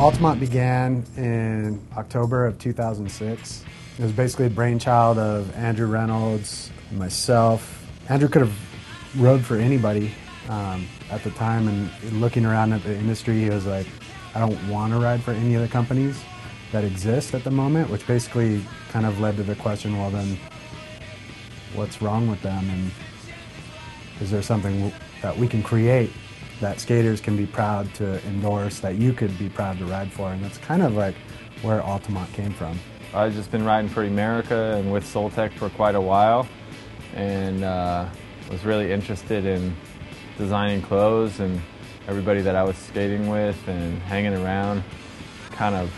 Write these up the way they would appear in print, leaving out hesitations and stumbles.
Altamont began in October of 2006. It was basically a brainchild of Andrew Reynolds and myself. Andrew could have rode for anybody at the time, and looking around at the industry, he was like, I don't want to ride for any of the companies that exist at the moment, which basically kind of led to the question, well then, what's wrong with them, and is there something that we can create that skaters can be proud to endorse, that you could be proud to ride for? And that's kind of like where Altamont came from. I've just been riding for America and with Soltec for quite a while, and was really interested in designing clothes, and everybody that I was skating with and hanging around kind of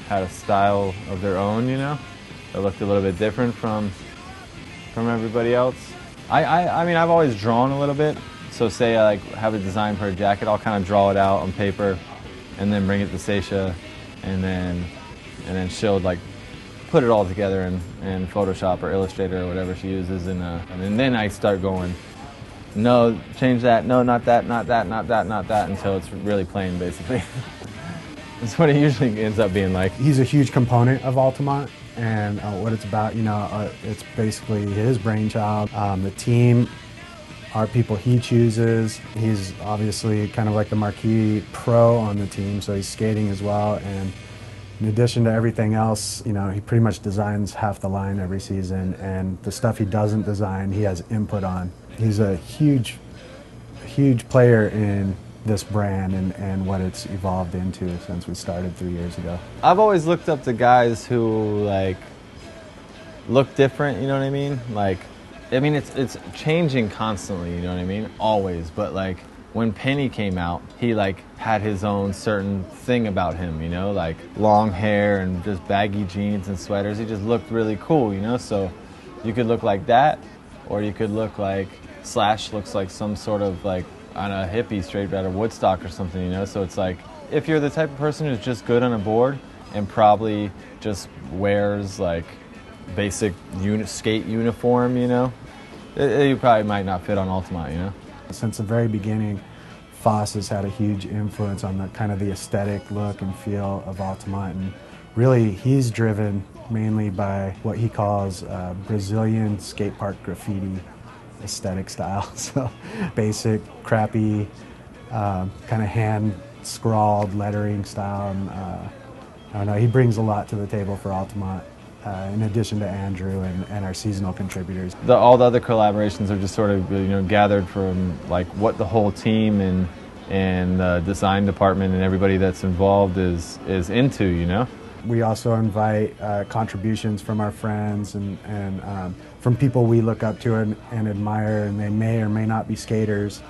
had a style of their own, you know, that looked a little bit different from everybody else. I mean, I've always drawn a little bit. So say I have a design for a jacket, I'll kind of draw it out on paper and then bring it to Seisha, and then she'll like put it all together in Photoshop or Illustrator or whatever she uses, and then I start going, no, change that, no, not that, not that, not that, not that, until it's really plain, basically. That's what it usually ends up being like. He's a huge component of Altamont and what it's about. You know, it's basically his brainchild. The team are people he chooses. He's obviously kind of like the marquee pro on the team, so he's skating as well. And in addition to everything else, you know, he pretty much designs half the line every season, and the stuff he doesn't design, he has input on. He's a huge player in this brand and what it's evolved into since we started 3 years ago. I've always looked up to guys who like look different, you know what I mean? Like, I mean, it's changing constantly, you know what I mean? Always, but like when Penny came out, he like had his own certain thing about him, you know, like long hair and just baggy jeans and sweaters. He just looked really cool, you know? So you could look like that, or you could look like Slash looks like some sort of like on a hippie straight out of Woodstock or something, you know? So it's like, if you're the type of person who's just good on a board and probably just wears like basic skate uniform, you know, you probably might not fit on Altamont, you know? Since the very beginning, Foss has had a huge influence on the kind of the aesthetic look and feel of Altamont, and really he's driven mainly by what he calls Brazilian skate park graffiti aesthetic style. So basic, crappy, kind of hand scrawled lettering style, and I don't know, he brings a lot to the table for Altamont. In addition to Andrew and our seasonal contributors. All the other collaborations are just sort of, you know, gathered from like what the whole team and the design department and everybody that's involved is into, you know. We also invite contributions from our friends and from people we look up to and admire, and they may or may not be skaters.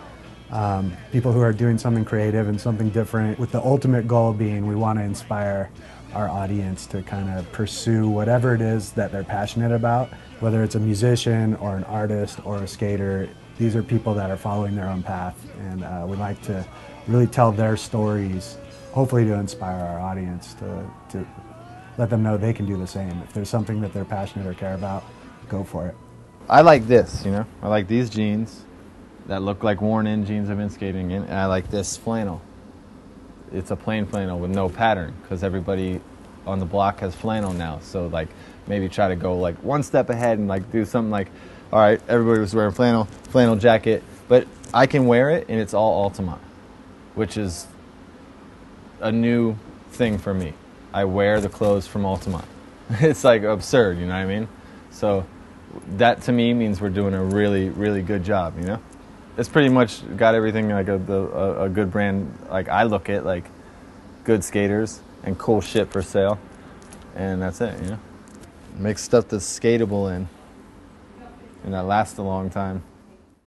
People who are doing something creative and something different, with the ultimate goal being we want to inspire our audience to kind of pursue whatever it is that they're passionate about, whether it's a musician or an artist or a skater. These are people that are following their own path, and we like to really tell their stories, hopefully to inspire our audience to let them know they can do the same. If there's something that they're passionate or care about, go for it. I like this, you know, I like these jeans that look like worn-in jeans I've been skating in, and I like this flannel. It's a plain flannel with no pattern, because everybody on the block has flannel now. So like maybe try to go like one step ahead and like do something like, all right, everybody was wearing flannel jacket, but I can wear it and it's all Altamont, which is a new thing for me. I wear the clothes from Altamont. It's like absurd, you know what I mean? So that to me means we're doing a really, really good job, you know? It's pretty much got everything like a good brand. Like I look at like good skaters and cool shit for sale, and that's it, you know. Make stuff that's skatable and that lasts a long time.